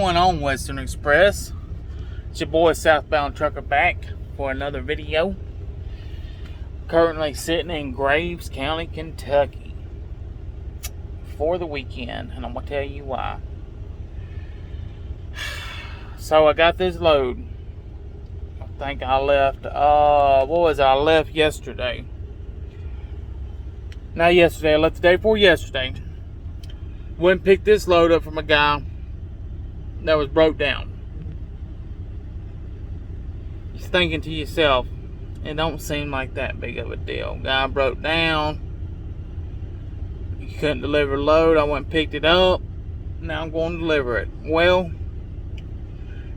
going on, Western Express? It's your boy Southbound Trucker back for another video. Currently sitting in Graves County, Kentucky for the weekend, and I'm going to tell you why. So I got this load. I think I left, I left yesterday. Not yesterday, I left the day before yesterday. Went and picked this load up from a guy that was broke down. You're thinking to yourself, it don't seem like that big of a deal. Guy broke down. He couldn't deliver a load. I went and picked it up. Now I'm going to deliver it. Well,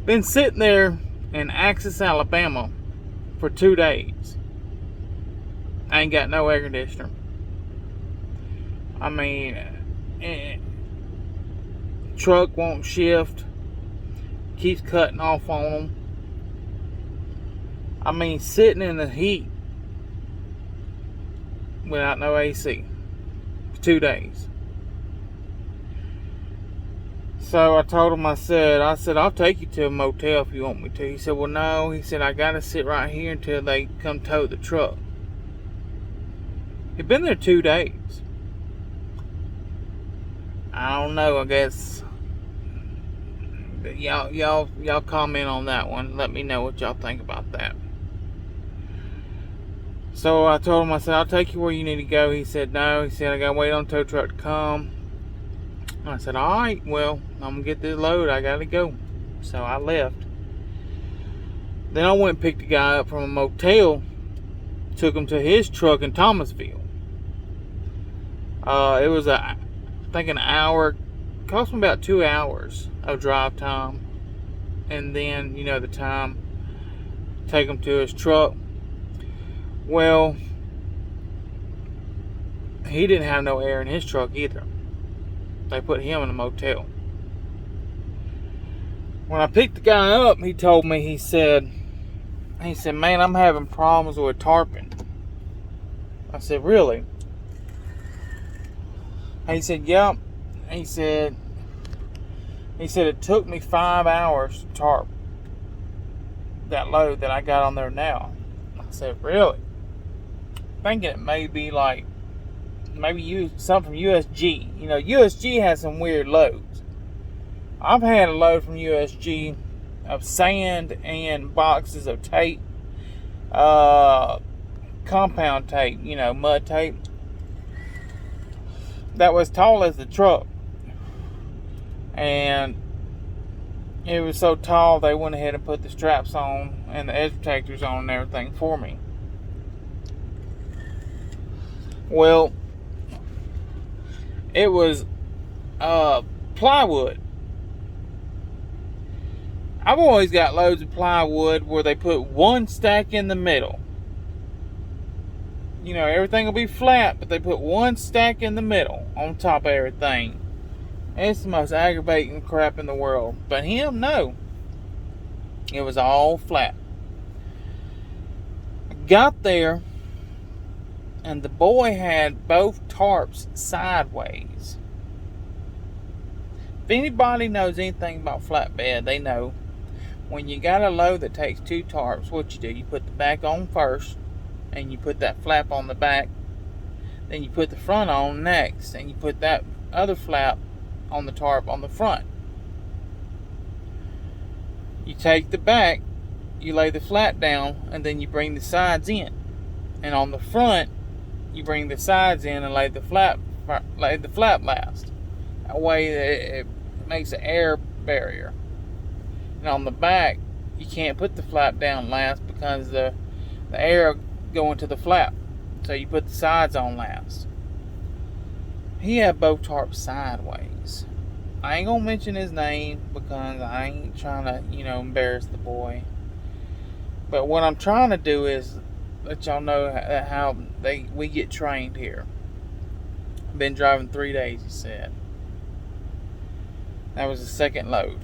been sitting there in Axis, Alabama for 2 days. I ain't got no air conditioner. I mean, truck won't shift. Keeps cutting off on them. I mean, sitting in the heat without no AC for 2 days. So I told him, I said, I'll take you to a motel if you want me to. He said, well, no. He said, I got to sit right here until they come tow the truck. He'd been there 2 days. I don't know, I guess. Y'all comment on that one. Let me know what y'all think about that. So I told him, I said, I'll take you where you need to go. He said, no. He said, I got to wait on the tow truck to come. I said, all right, well, I'm going to get this load. I got to go. So I left. Then I went and picked the guy up from a motel. Took him to his truck in Thomasville. It was, I think, an hour. Cost me about 2 hours of drive time. And then, the time. Take him to his truck. Well, he didn't have no air in his truck either. They put him in a motel. When I picked the guy up, he told me, he said, man, I'm having problems with tarping. I said, really? He said, yeah. He said it took me 5 hours to tarp that load that I got on there now. I said, really? Thinking it may be like, maybe something from USG. USG has some weird loads. I've had a load from USG of sand and boxes of tape, compound tape, mud tape, that was tall as the truck. And it was so tall, they went ahead and put the straps on and the edge protectors on and everything for me. Well, it was plywood. I've always got loads of plywood where they put one stack in the middle. Everything will be flat, but they put one stack in the middle on top of everything. It's the most aggravating crap in the world. But him, no. It was all flat. I got there, and the boy had both tarps sideways. If anybody knows anything about flatbed, they know when you got a load that takes 2 tarps, what you do, you put the back on first, and you put that flap on the back. Then you put the front on next, and you put that other flap on the tarp on the front. You take the back, you lay the flat down, and then you bring the sides in. And on the front, you bring the sides in and lay the flap last. That way it makes an air barrier. And on the back, you can't put the flap down last because the air go into the flap. So you put the sides on last. He had both tarps sideways. I ain't gonna mention his name because I ain't trying to, embarrass the boy. But what I'm trying to do is let y'all know how we get trained here. Been driving 3 days, he said. That was the second load.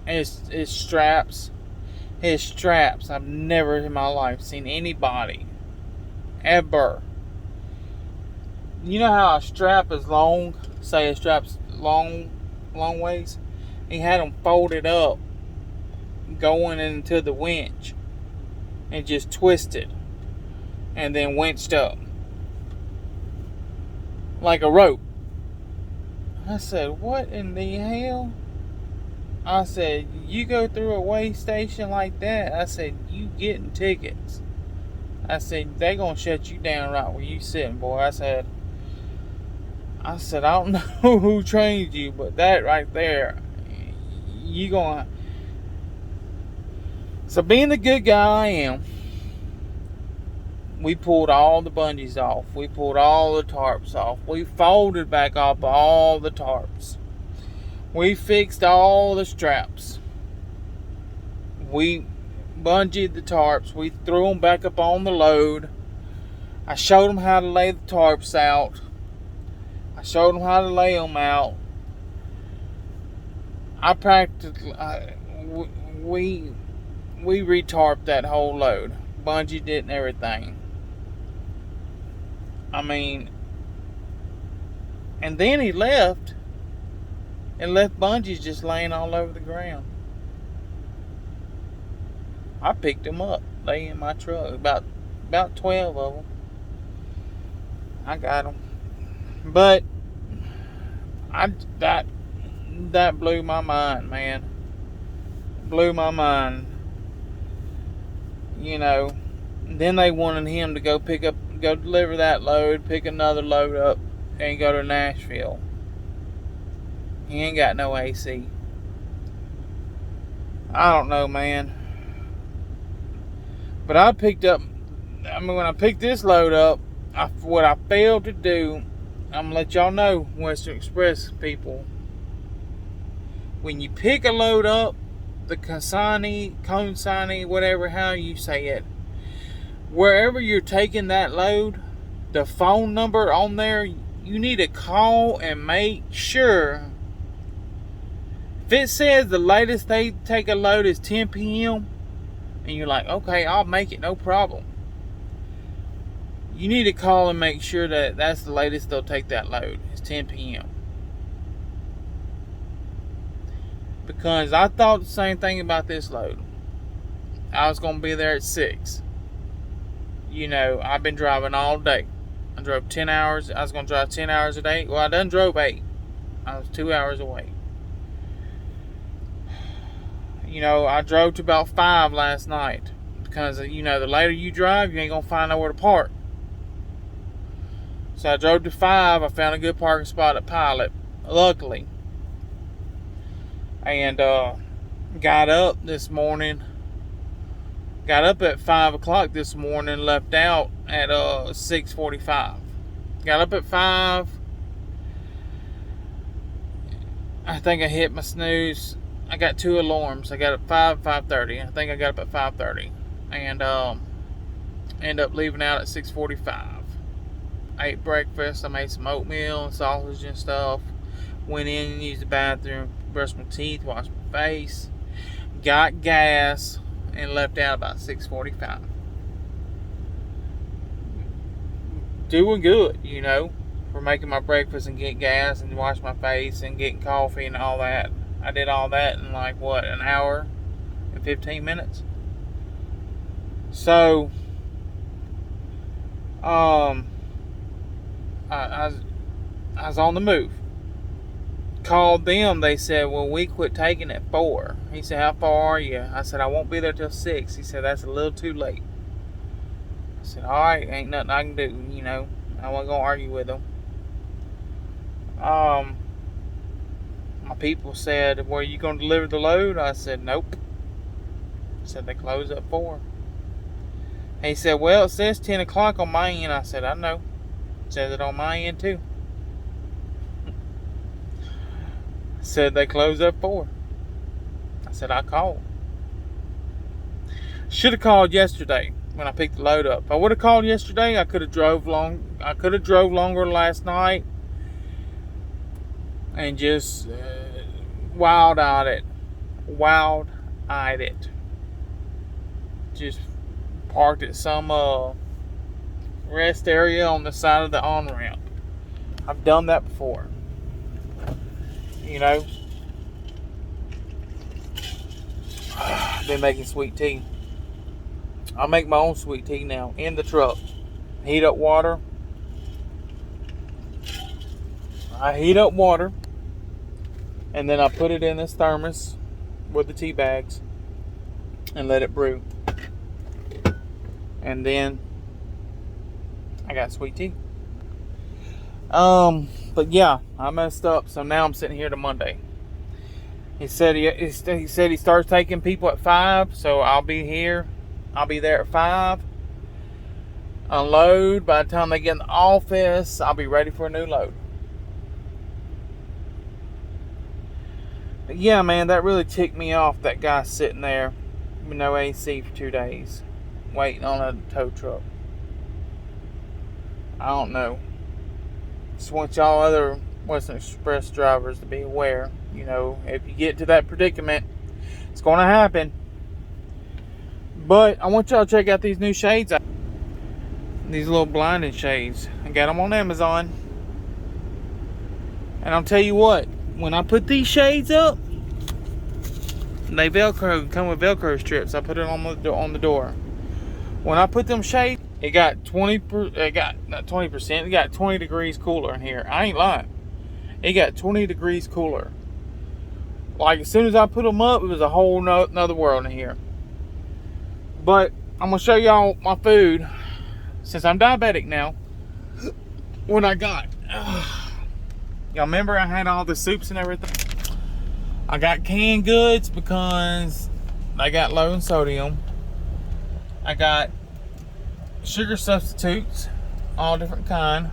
His straps, I've never in my life seen anybody ever You know how a strap is long? Say a strap's long ways? He had them folded up going into the winch and just twisted and then winched up like a rope. I said, what in the hell? I said, you go through a weigh station like that, I said, you getting tickets. I said, they gonna shut you down right where you sitting, boy. I said, I don't know who trained you, but that right there, you gonna... So being the good guy I am, we pulled all the bungees off. We pulled all the tarps off. We folded back up all the tarps. We fixed all the straps. We bungeed the tarps. We threw them back up on the load. I showed them how to lay the tarps out. I showed them how to lay them out. I practically... we retarped that whole load. Bungeed it and everything. I mean, and then he left and left bungees just laying all over the ground. I picked them up. They in my truck. About 12 of them. I got them. But that blew my mind, man. Blew my mind. You know, then they wanted him to go deliver that load, pick another load up, and go to Nashville. He ain't got no AC. I don't know, man. But when I picked this load up, what I failed to do, I'm gonna let y'all know, Western Express people. When you pick a load up, the consignee, whatever, how you say it, wherever you're taking that load, the phone number on there, you need to call and make sure. If it says the latest they take a load is 10 p.m. and you're like, okay, I'll make it, no problem. You need to call and make sure that that's the latest they'll take that load. It's 10 p.m. Because I thought the same thing about this load. I was going to be there at 6. You know, I've been driving all day. I drove 10 hours. I was going to drive 10 hours a day. Well, I done drove 8. I was 2 hours away. You know, I drove to about 5 last night. Because, you know, the later you drive, you ain't going to find nowhere to park. So I drove to 5. I found a good parking spot at Pilot, luckily. And got up this morning. Got up at 5 o'clock this morning. Left out at 6:45. Got up at 5. I think I hit my snooze. I got 2 alarms. I got up 5:30. I think I got up at 5:30. And ended up leaving out at 6:45. I ate breakfast. I made some oatmeal and sausage and stuff. Went in and used the bathroom, brushed my teeth, washed my face, got gas, and left out about 6:45. Doing good, you know, for making my breakfast and getting gas and wash my face and getting coffee and all that. I did all that in like, what, an hour and 15 minutes? So, I was on the move. Called them. They said, well, we quit taking at 4. He said, how far are you? I said, I won't be there till 6. He said, that's a little too late. I said, all right, ain't nothing I can do, you know. I wasn't going to argue with them. My people said, were you going to deliver the load? I said, nope. I said, they close at 4. He said, well, it says 10 o'clock on my end. I said, I know. It says it on my end, too. Said they close at 4. I said, I called. Should have called yesterday when I picked the load up. If I would have called yesterday, I could have drove longer last night and just wild-eyed it. Just parked at some rest area on the side of the on-ramp I've done that before. You know, I've been making sweet tea. I make my own sweet tea now in the truck. Heat up water. I heat up water, and then I put it in this thermos with the tea bags and let it brew. And then I got sweet tea. But yeah, I messed up, so now I'm sitting here to Monday. He said he starts taking people at 5, so I'll be here. I'll be there at 5. Unload. By the time they get in the office, I'll be ready for a new load. But yeah, man, that really ticked me off. That guy sitting there with no AC for 2 days, waiting on a tow truck. I don't know. Just want y'all other Western Express drivers to be aware. You know, if you get to that predicament, it's going to happen. But I want y'all to check out these new shades. These little blinding shades. I got them on Amazon. And I'll tell you what, when I put these shades up, they Velcro, come with Velcro strips. I put it on the door. When I put them shades, it got 20%, it got 20 degrees cooler in here. I ain't lying. It got 20 degrees cooler. Like, as soon as I put them up, it was a whole nother world in here. But I'm going to show y'all my food. Since I'm diabetic now, what I got. Y'all remember I had all the soups and everything? I got canned goods because they got low in sodium. I got sugar substitutes, all different kind.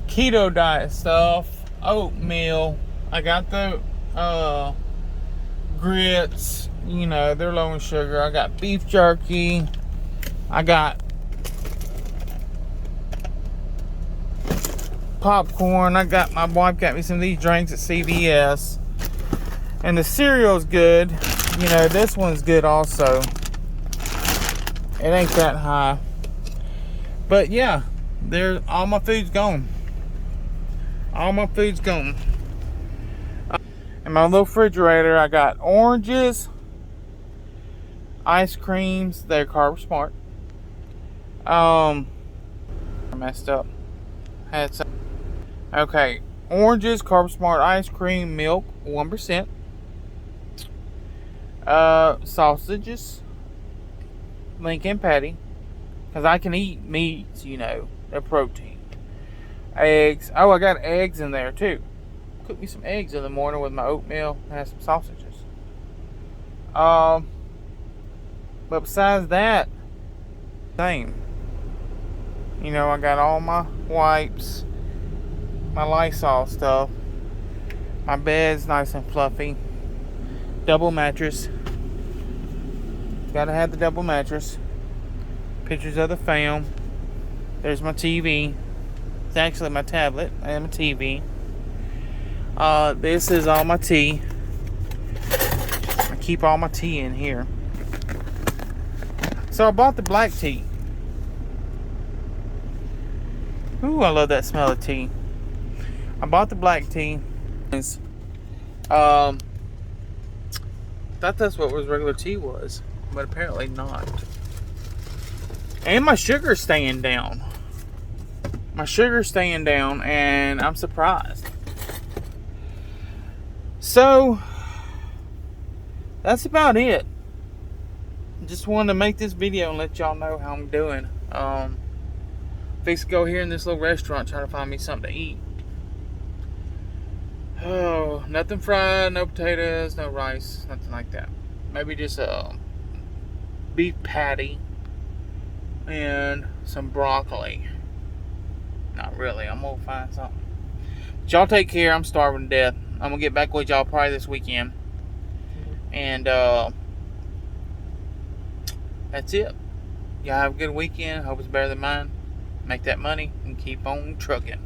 Keto diet stuff, oatmeal. I got the grits, you know, they're low in sugar. I got beef jerky. I got popcorn. My wife got me some of these drinks at CVS. And the cereal's good. You know, this one's good also. It ain't that high. But yeah, all my food's gone. All my food's gone. In my little refrigerator, I got oranges, ice creams. They're Carb Smart. I messed up. Had some. Okay, oranges, Carb Smart, ice cream, milk, 1%. Sausages, Lincoln patty, because I can eat meats, you know, they're protein. Eggs. Oh, I got eggs in there too. Cook me some eggs in the morning with my oatmeal and have some sausages. But besides that, same. You know, I got all my wipes, my Lysol stuff. My bed's nice and fluffy. Double mattress. Gotta have the double mattress. Pictures of the fam. There's my TV. It's actually my tablet and my TV. This is all my tea. I keep all my tea in here. So I bought the black tea. Ooh, I love that smell of tea. I bought the black tea. Thought that's what regular tea was, but apparently not. And my sugar's staying down. My sugar's staying down, and I'm surprised. So that's about it. Just wanted to make this video and let y'all know how I'm doing. Fix to go here in this little restaurant, trying to find me something to eat. Oh, nothing fried, no potatoes, no rice, nothing like that. Maybe just a beef patty and some broccoli. Not really. I'm gonna find something. But y'all take care. I'm starving to death. I'm gonna get back with y'all probably this weekend. And that's it. Y'all have a good weekend. Hope it's better than mine. Make that money and keep on trucking.